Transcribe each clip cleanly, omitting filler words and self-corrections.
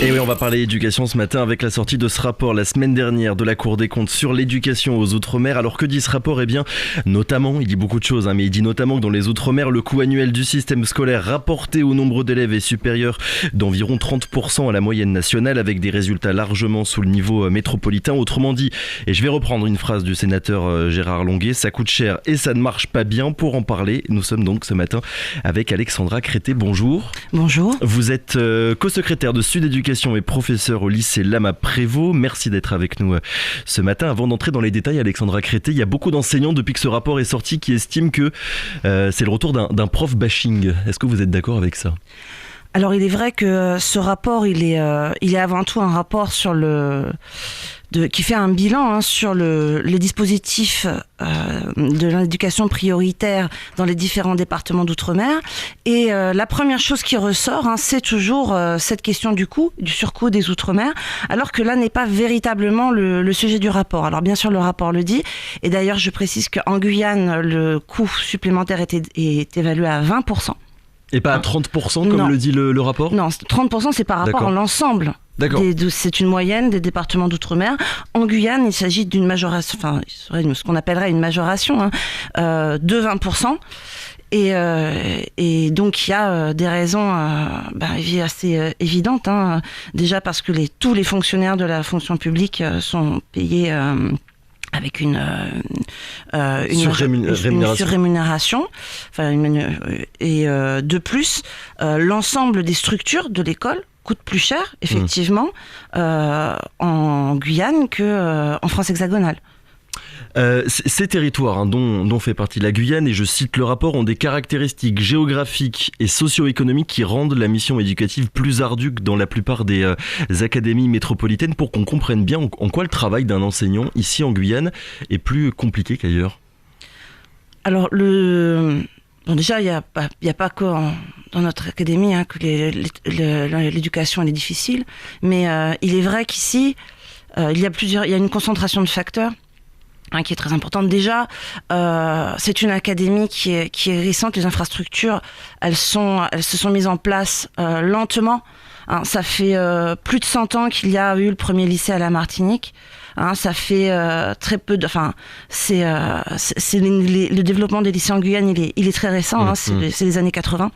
Et oui, on va parler éducation ce matin avec la sortie de ce rapport la semaine dernière de la Cour des comptes sur l'éducation aux Outre-mer. Alors que dit ce rapport ? Eh bien, notamment, il dit beaucoup de choses, mais il dit notamment que dans les Outre-mer, le coût annuel du système scolaire rapporté au nombre d'élèves est supérieur d'environ 30% à la moyenne nationale, avec des résultats largement sous le niveau métropolitain. Autrement dit, et je vais reprendre une phrase du sénateur Gérard Longuet, ça coûte cher et ça ne marche pas bien. Pour en parler, nous sommes donc ce matin avec Alexandra Crété. Bonjour. Bonjour. Vous êtes co-secrétaire de Sud Éducation et professeur au lycée Lama Prévost. Merci d'être avec nous ce matin. Avant d'entrer dans les détails, Alexandra Crété, il y a beaucoup d'enseignants depuis que ce rapport est sorti qui estiment que c'est le retour d'un prof bashing. Est-ce que vous êtes d'accord avec ça ? Alors il est vrai que ce rapport, il est avant tout un rapport sur qui fait un bilan sur les dispositifs de l'éducation prioritaire dans les différents départements d'outre-mer. Et la première chose qui ressort, c'est toujours cette question du coût, du surcoût des outre-mer, alors que là n'est pas véritablement le sujet du rapport. Alors bien sûr, le rapport le dit, et d'ailleurs je précise qu'en Guyane, le coût supplémentaire est évalué à 20%. Et pas à 30% comme le dit le rapport ? Non, 30% c'est par rapport à l'ensemble. D'accord. C'est une moyenne des départements d'outre-mer. En Guyane, il s'agit d'une majoration, enfin, ce qu'on appellerait une majoration de 20%. Et donc il y a des raisons assez évidentes. Déjà parce que tous les fonctionnaires de la fonction publique sont payés avec une surrémunération. Et de plus, l'ensemble des structures de l'école coûte plus cher, effectivement, en Guyane qu'en France hexagonale. Ces territoires dont fait partie la Guyane, et je cite le rapport, ont des caractéristiques géographiques et socio-économiques qui rendent la mission éducative plus ardue que dans la plupart des académies métropolitaines. Pour qu'on comprenne bien en quoi le travail d'un enseignant ici en Guyane est plus compliqué qu'ailleurs. Alors, déjà, il n'y a pas que dans notre académie que l'éducation elle est difficile, mais il est vrai qu'ici, il y a une concentration de facteurs qui est très importante. Déjà, c'est une académie qui est récente. Les infrastructures, elles se sont mises en place lentement. Ça fait plus de 100 ans qu'il y a eu le premier lycée à la Martinique. Ça fait très peu de... le développement des lycées en Guyane, il est très récent. C'est les années 80.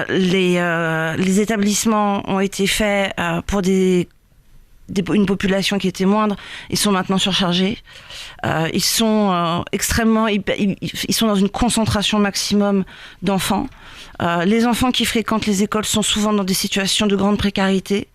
Les établissements ont été faits pour une population qui était moindre. Ils sont maintenant surchargés. Ils sont ils sont dans une concentration maximum d'enfants. Les enfants qui fréquentent les écoles sont souvent dans des situations de grande précarité.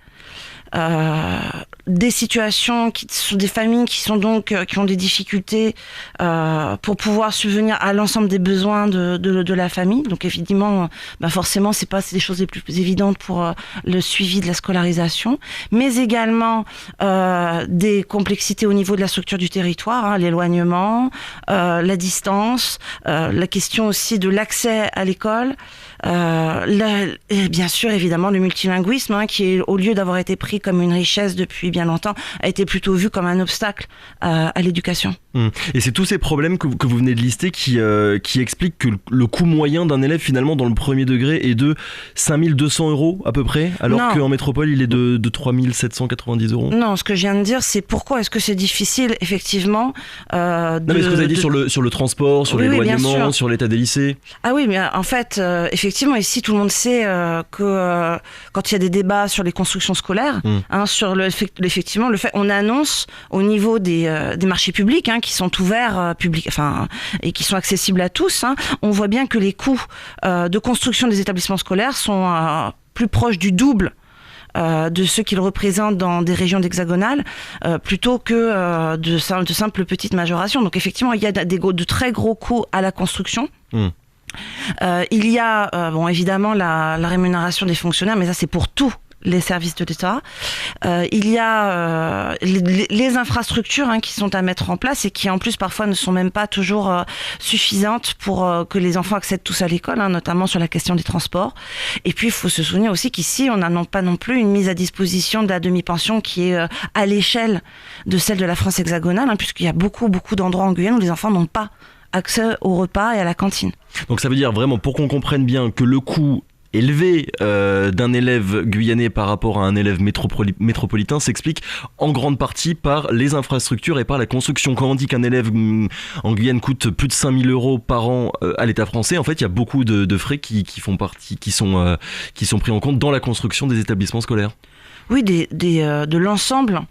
Des situations qui sont des familles qui ont des difficultés pour pouvoir subvenir à l'ensemble des besoins de la famille. Donc évidemment, forcément, c'est des choses les plus évidentes pour le suivi de la scolarisation, mais également des complexités au niveau de la structure du territoire, l'éloignement, la distance, la question aussi de l'accès à l'école. Et bien sûr, évidemment, le multilinguisme, qui au lieu d'avoir été pris comme une richesse depuis bien longtemps, a été plutôt vu comme un obstacle à l'éducation. Et c'est tous ces problèmes que vous venez de lister qui expliquent que le coût moyen d'un élève finalement dans le premier degré est de 5 200 € à peu près, alors qu'en métropole il est de 3 790 €. Non, ce que je viens de dire, c'est pourquoi est-ce que c'est difficile effectivement mais ce que vous avez dit sur le transport, sur l'éloignement, sur l'état des lycées. Ah oui, mais en fait, effectivement, ici tout le monde sait que quand il y a des débats sur les constructions scolaires, effectivement, on annonce au niveau des marchés publics qui sont ouverts et qui sont accessibles à tous. On voit bien que les coûts de construction des établissements scolaires sont plus proches du double de ceux qu'ils représentent dans des régions hexagonales, plutôt que de simples petites majorations. Donc effectivement, il y a de très gros coûts à la construction. Il y a évidemment la rémunération des fonctionnaires, mais ça c'est pour tous les services de l'État. Il y a les infrastructures qui sont à mettre en place et qui en plus parfois ne sont même pas toujours suffisantes pour que les enfants accèdent tous à l'école, notamment sur la question des transports. Et puis il faut se souvenir aussi qu'ici on n'a pas non plus une mise à disposition de la demi-pension qui est à l'échelle de celle de la France hexagonale, puisqu'il y a beaucoup d'endroits en Guyane où les enfants n'ont pas accès au repas et à la cantine. Donc ça veut dire vraiment, pour qu'on comprenne bien, que le coût élevé d'un élève guyanais par rapport à un élève métropolitain s'explique en grande partie par les infrastructures et par la construction. Quand on dit qu'un élève en Guyane coûte plus de 5 000 € par an à l'État français, en fait il y a beaucoup de frais qui font partie, qui sont pris en compte dans la construction des établissements scolaires. Oui, de l'ensemble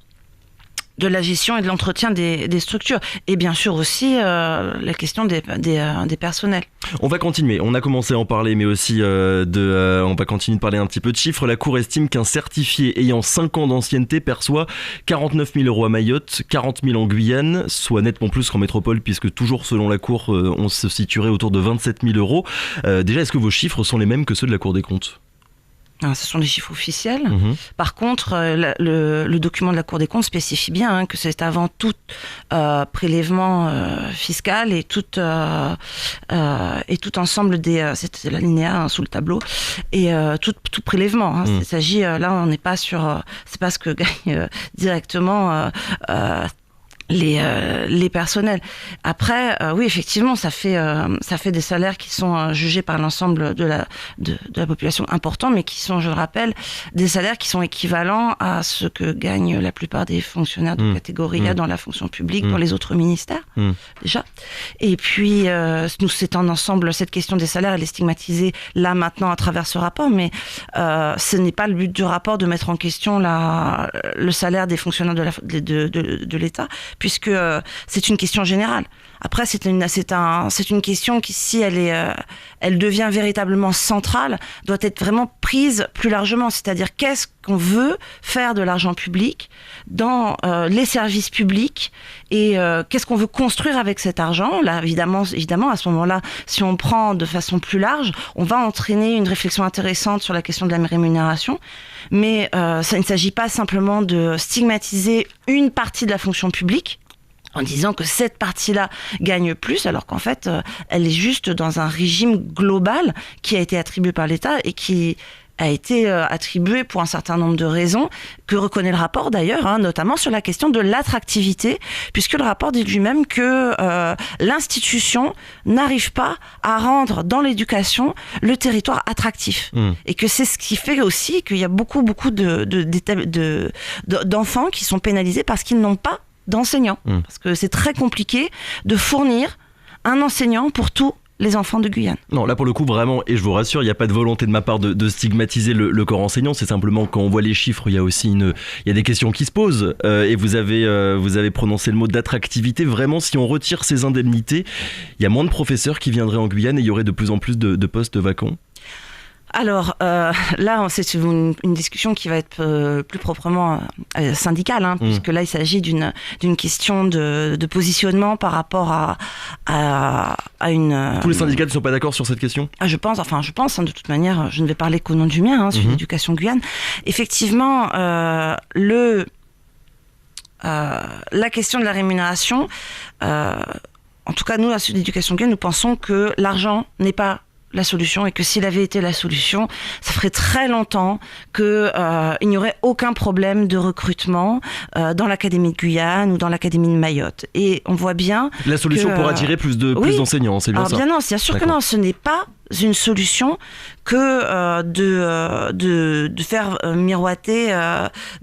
de la gestion et de l'entretien des structures. Et bien sûr aussi la question des personnels. On va continuer, on a commencé à en parler, mais aussi on va continuer de parler un petit peu de chiffres. La Cour estime qu'un certifié ayant 5 ans d'ancienneté perçoit 49 000 € à Mayotte, 40 000 en Guyane, soit nettement plus qu'en métropole, puisque toujours selon la Cour, on se situerait autour de 27 000 €. Déjà, est-ce que vos chiffres sont les mêmes que ceux de la Cour des comptes ? Ce sont des chiffres officiels. Par contre, le document de la Cour des comptes spécifie bien que c'est avant tout prélèvement fiscal et tout ensemble c'est l'alinéa sous le tableau, et tout prélèvement. Il s'agit, là on n'est pas sur, c'est pas ce que gagne directement les personnels. Après, oui, effectivement, ça fait des salaires qui sont jugés par l'ensemble de la population importants, mais qui sont, je le rappelle, des salaires qui sont équivalents à ce que gagnent la plupart des fonctionnaires de catégorie A dans la fonction publique, dans les autres ministères, déjà. Et puis, nous, c'est en ensemble, cette question des salaires, elle est stigmatisée là, maintenant, à travers ce rapport, mais ce n'est pas le but du rapport de mettre en question le salaire des fonctionnaires de l'État, puisque c'est une question générale. Après, c'est une question qui, si elle devient véritablement centrale, doit être vraiment prise plus largement. C'est-à-dire, qu'est-ce qu'on veut faire de l'argent public dans les services publics, et qu'est-ce qu'on veut construire avec cet argent. Là, évidemment, à ce moment-là, si on prend de façon plus large, on va entraîner une réflexion intéressante sur la question de la rémunération. Mais ça ne s'agit pas simplement de stigmatiser une partie de la fonction publique en disant que cette partie-là gagne plus, alors qu'en fait, elle est juste dans un régime global qui a été attribué par l'État et qui a été attribué pour un certain nombre de raisons, que reconnaît le rapport d'ailleurs, notamment sur la question de l'attractivité, puisque le rapport dit lui-même que l'institution n'arrive pas à rendre dans l'éducation le territoire attractif. Et que c'est ce qui fait aussi qu'il y a beaucoup d'enfants qui sont pénalisés parce qu'ils n'ont pas d'enseignants. Parce que c'est très compliqué de fournir un enseignant pour tous les enfants de Guyane. Non, là pour le coup vraiment, et je vous rassure, il n'y a pas de volonté de ma part de stigmatiser le corps enseignant, c'est simplement quand on voit les chiffres, il y a aussi il y a des questions qui se posent, et vous avez prononcé le mot d'attractivité. Vraiment, si on retire ces indemnités, il y a moins de professeurs qui viendraient en Guyane et il y aurait de plus en plus de postes vacants. Alors là, c'est une discussion qui va être plus proprement syndicale, puisque là, il s'agit d'une question de positionnement par rapport à une... Tous les syndicats ne sont pas d'accord sur cette question ? Je pense, de toute manière, je ne vais parler qu'au nom du mien, sur l'éducation Guyane. Effectivement, la question de la rémunération, en tout cas, nous, à l'éducation Guyane, nous pensons que l'argent n'est pas la solution, et que s'il avait été la solution, ça ferait très longtemps qu'il n'y aurait aucun problème de recrutement dans l'Académie de Guyane ou dans l'Académie de Mayotte. Et on voit bien la solution pour attirer plus d'enseignants, c'est bien ça. Bien non, c'est sûr que non, ce n'est pas une solution que de faire miroiter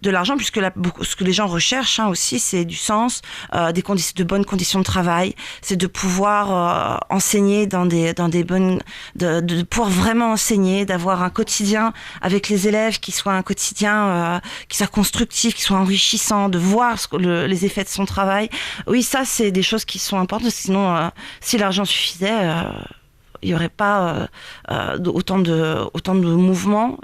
de l'argent, puisque ce que les gens recherchent aussi, c'est du sens, de bonnes conditions de travail, c'est de pouvoir enseigner dans des bonnes, de pouvoir vraiment enseigner, d'avoir un quotidien avec les élèves qui soit un quotidien qui soit constructif, qui soit enrichissant, de voir les effets de son travail. Oui, ça c'est des choses qui sont importantes, sinon si l'argent suffisait, il n'y aurait pas autant de mouvements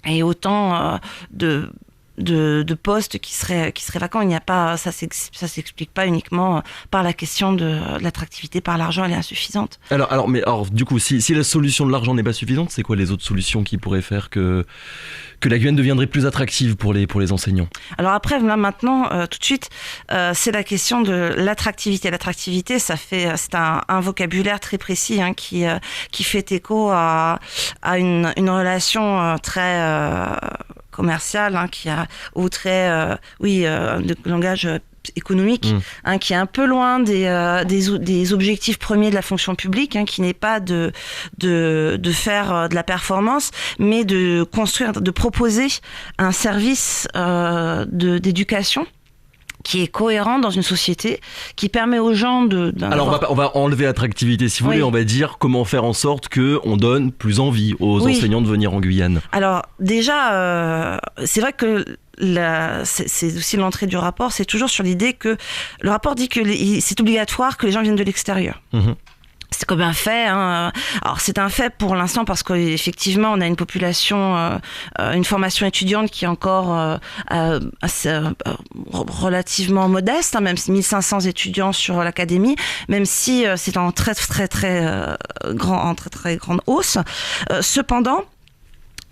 et autant de postes qui seraient vacants. Il n'y a pas, ça s'explique pas uniquement par la question de l'attractivité par l'argent, elle est insuffisante. Alors du coup, si la solution de l'argent n'est pas suffisante, c'est quoi les autres solutions qui pourraient faire que la Guyane deviendrait plus attractive pour les enseignants? Alors après, là maintenant, tout de suite, c'est la question de l'attractivité. L'attractivité, c'est un vocabulaire très précis qui fait écho à une relation très commerciale, qui a au trait, de langage économique, qui est un peu loin des objectifs premiers de la fonction publique, qui n'est pas de faire de la performance, mais de construire, de proposer un service d'éducation qui est cohérent dans une société, qui permet aux gens Alors on va enlever attractivité si vous voulez, on va dire comment faire en sorte qu'on donne plus envie aux enseignants de venir en Guyane. Alors déjà, c'est vrai que c'est aussi l'entrée du rapport, c'est toujours sur l'idée que le rapport dit que c'est obligatoire que les gens viennent de l'extérieur. C'est comme un fait. Alors c'est un fait pour l'instant parce qu'effectivement on a une population, une formation étudiante qui est encore relativement modeste, même 1500 étudiants sur l'académie, même si c'est en très grande hausse. Cependant,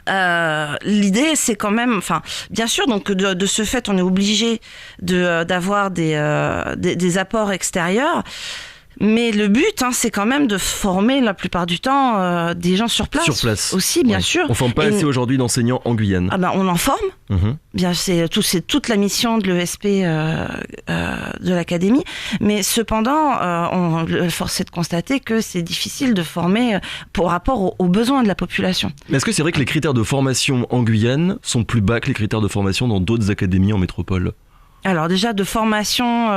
l'idée c'est quand même, bien sûr, donc de ce fait on est obligé d'avoir des apports extérieurs. Mais le but, c'est quand même de former la plupart du temps des gens sur place. Sur place. Aussi, bien sûr. On forme pas assez aujourd'hui d'enseignants en Guyane. On en forme. Bien, c'est toute la mission de l'ESP de l'académie. Mais cependant, force est de constater que c'est difficile de former par rapport aux besoins de la population. Mais est-ce que c'est vrai que les critères de formation en Guyane sont plus bas que les critères de formation dans d'autres académies en métropole ? Alors déjà, de formation,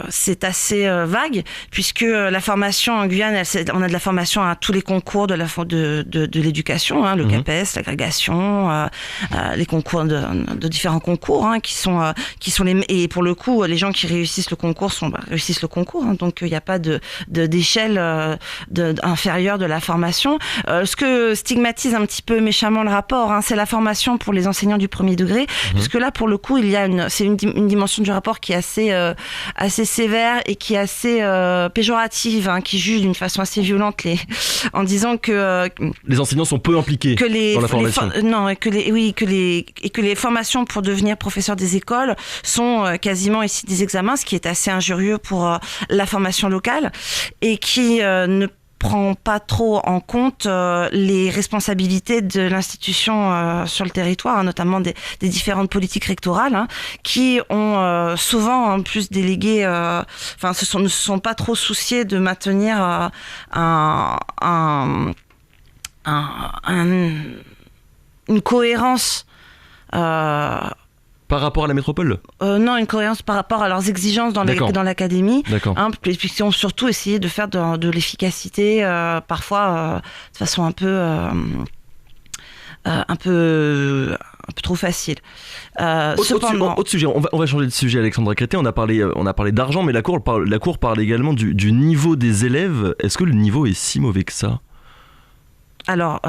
c'est assez vague, puisque la formation en Guyane, on a de la formation à tous les concours de l'éducation, le CAPES, l'agrégation, les concours de différents concours, qui sont et pour le coup, les gens qui réussissent le concours réussissent le concours, donc il n'y a pas d'échelle inférieure de la formation. Ce que stigmatise un petit peu méchamment le rapport, c'est la formation pour les enseignants du premier degré, puisque là, pour le coup, il y a une dimension du rapport qui est assez sévère et qui est assez péjorative, qui juge d'une façon assez violente en disant que les enseignants sont peu impliqués dans la formation. Que les formations pour devenir professeur des écoles sont quasiment ici des examens, ce qui est assez injurieux pour la formation locale et qui ne prend pas trop en compte les responsabilités de l'institution sur le territoire, notamment des différentes politiques rectorales, qui ont souvent en plus délégué, ne se sont pas trop souciés de maintenir une cohérence par rapport à la métropole ? Non, une cohérence par rapport à leurs exigences dans l'académie. D'accord. Puis ont surtout essayé de faire de l'efficacité, parfois de façon un peu trop facile. Autre sujet, on va changer de sujet, Alexandra Crété. On a parlé d'argent, mais la Cour parle également du niveau des élèves. Est-ce que le niveau est si mauvais que ça ? Alors,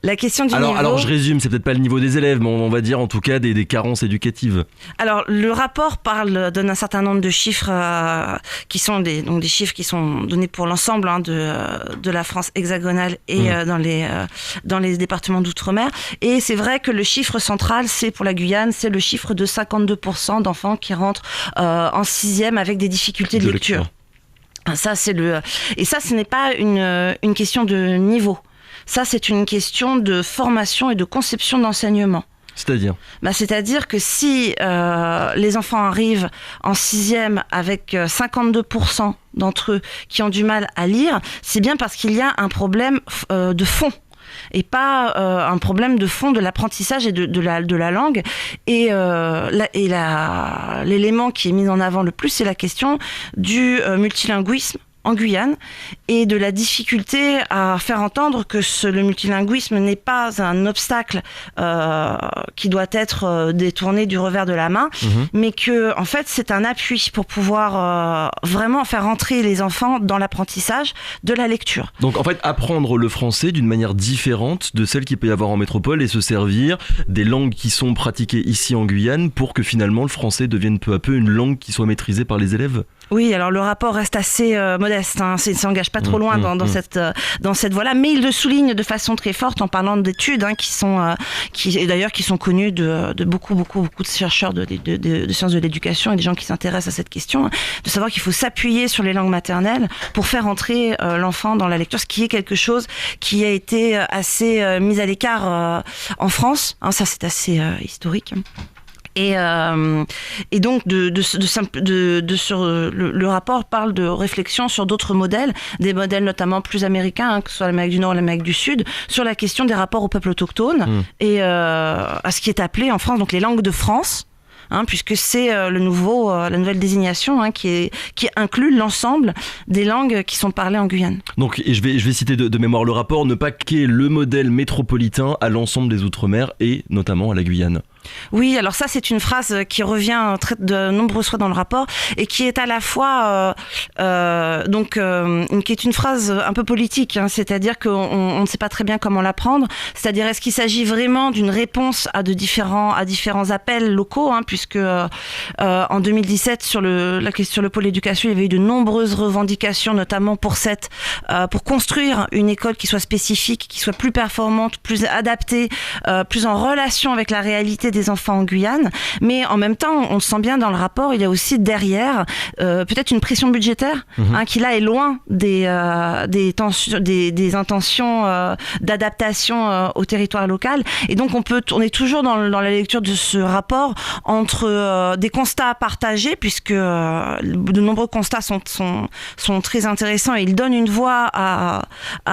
la question du niveau... Alors je résume, c'est peut-être pas le niveau des élèves, mais on va dire en tout cas des carences éducatives. Alors le rapport donne un certain nombre de chiffres qui sont des chiffres qui sont donnés pour l'ensemble de la France hexagonale et dans les départements d'outre-mer. Et c'est vrai que le chiffre central, c'est pour la Guyane, c'est le chiffre de 52% d'enfants qui rentrent en 6e avec des difficultés de lecture. Ça, et ça, ce n'est pas une question de niveau. Ça, c'est une question de formation et de conception d'enseignement. C'est-à-dire ? C'est-à-dire que si les enfants arrivent en 6e avec 52% d'entre eux qui ont du mal à lire, c'est bien parce qu'il y a un problème de fond. Et pas un problème de fond de l'apprentissage et de la langue. Et l'élément qui est mis en avant le plus, c'est la question du multilinguisme en Guyane et de la difficulté à faire entendre que le multilinguisme n'est pas un obstacle qui doit être détourné du revers de la main, mais que en fait c'est un appui pour pouvoir vraiment faire entrer les enfants dans l'apprentissage de la lecture. Donc en fait apprendre le français d'une manière différente de celle qu'il peut y avoir en métropole et se servir des langues qui sont pratiquées ici en Guyane pour que finalement le français devienne peu à peu une langue qui soit maîtrisée par les élèves. Oui, alors le rapport reste assez modeste, il ne s'engage pas trop loin dans cette voie-là, mais il le souligne de façon très forte en parlant d'études qui sont connues de beaucoup de chercheurs de sciences de l'éducation et des gens qui s'intéressent à cette question, de savoir qu'il faut s'appuyer sur les langues maternelles pour faire entrer l'enfant dans la lecture, ce qui est quelque chose qui a été assez mis à l'écart en France, ça c'est assez historique. Et donc le rapport parle de réflexion sur d'autres modèles, des modèles notamment plus américains, que ce soit l'Amérique du Nord ou l'Amérique du Sud, sur la question des rapports aux peuples autochtones et à ce qui est appelé en France donc les langues de France. Puisque c'est la nouvelle désignation qui inclut l'ensemble des langues qui sont parlées en Guyane. Donc, et je vais citer de mémoire le rapport, ne pas qu'est le modèle métropolitain à l'ensemble des Outre-mer et notamment à la Guyane. Oui, alors ça c'est une phrase qui revient de nombreuses fois dans le rapport et qui est à la fois qui est une phrase un peu politique, c'est-à-dire qu'on ne sait pas très bien comment la prendre, c'est-à-dire est-ce qu'il s'agit vraiment d'une réponse à différents appels locaux, puisque en 2017 sur le pôle éducation il y avait eu de nombreuses revendications, notamment pour construire une école qui soit spécifique, qui soit plus performante, plus adaptée, plus en relation avec la réalité des enfants en Guyane, mais en même temps on le sent bien dans le rapport, il y a aussi derrière peut-être une pression budgétaire qui là est loin des intentions d'adaptation au territoire local, et donc on est toujours dans la lecture de ce rapport entre des constats partagés, puisque de nombreux constats sont très intéressants et ils donnent une voix à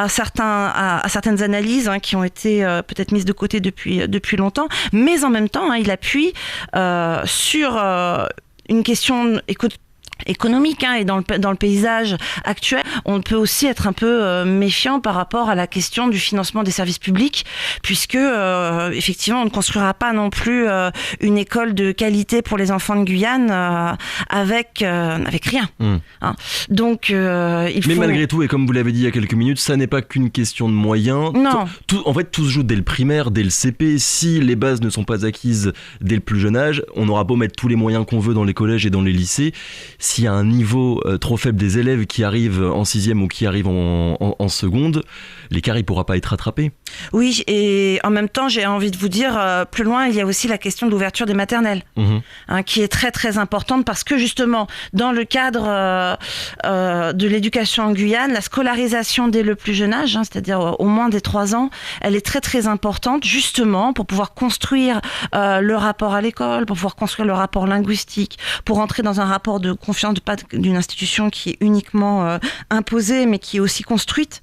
certaines analyses qui ont été peut-être mises de côté depuis longtemps, mais en même temps, il appuie sur une question économique et dans le paysage actuel, on peut aussi être un peu méfiant par rapport à la question du financement des services publics, puisque effectivement on ne construira pas non plus une école de qualité pour les enfants de Guyane avec rien. Donc mais malgré tout, et comme vous l'avez dit il y a quelques minutes, ça n'est pas qu'une question de moyens. Non. En fait, tout se joue dès le primaire, dès le CP. Si les bases ne sont pas acquises dès le plus jeune âge, on aura beau mettre tous les moyens qu'on veut dans les collèges et dans les lycées, s'il y a un niveau trop faible des élèves qui arrivent en 6e ou qui arrivent en seconde, l'écart ne pourra pas être rattrapé. Oui, et en même temps, j'ai envie de vous dire, plus loin, il y a aussi la question de l'ouverture des maternelles, qui est très très importante, parce que justement, dans le cadre de l'éducation en Guyane, la scolarisation dès le plus jeune âge, c'est-à-dire au moins des 3 ans, elle est très très importante, justement, pour pouvoir construire le rapport à l'école, pour pouvoir construire le rapport linguistique, pour entrer dans un rapport de confiance, pas d'une institution qui est uniquement imposée, mais qui est aussi construite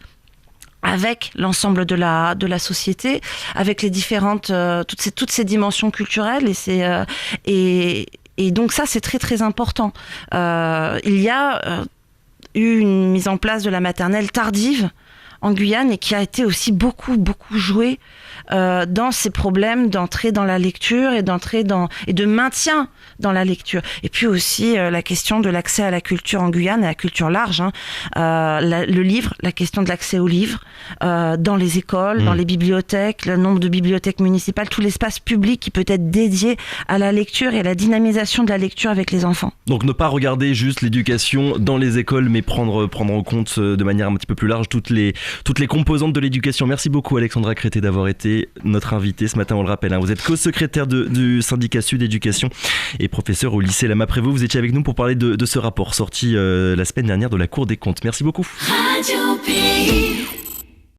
avec l'ensemble de la société, avec les différentes toutes ces dimensions culturelles, et donc ça c'est très très important. Il y a eu une mise en place de la maternelle tardive en Guyane et qui a été aussi beaucoup jouée dans ces problèmes d'entrée dans la lecture et de maintien dans la lecture. Et puis aussi la question de l'accès à la culture en Guyane, à la culture large, le livre, la question de l'accès au livre dans les écoles, dans les bibliothèques, le nombre de bibliothèques municipales, tout l'espace public qui peut être dédié à la lecture et à la dynamisation de la lecture avec les enfants. Donc ne pas regarder juste l'éducation dans les écoles, mais prendre en compte de manière un petit peu plus large toutes les composantes de l'éducation. Merci beaucoup Alexandra Crété d'avoir été notre invitée ce matin, on le rappelle. Vous êtes co-secrétaire du syndicat Sud Éducation et professeur au lycée Lama Prévost. Vous étiez avec nous pour parler de ce rapport sorti la semaine dernière de la Cour des comptes. Merci beaucoup. Radio Pays.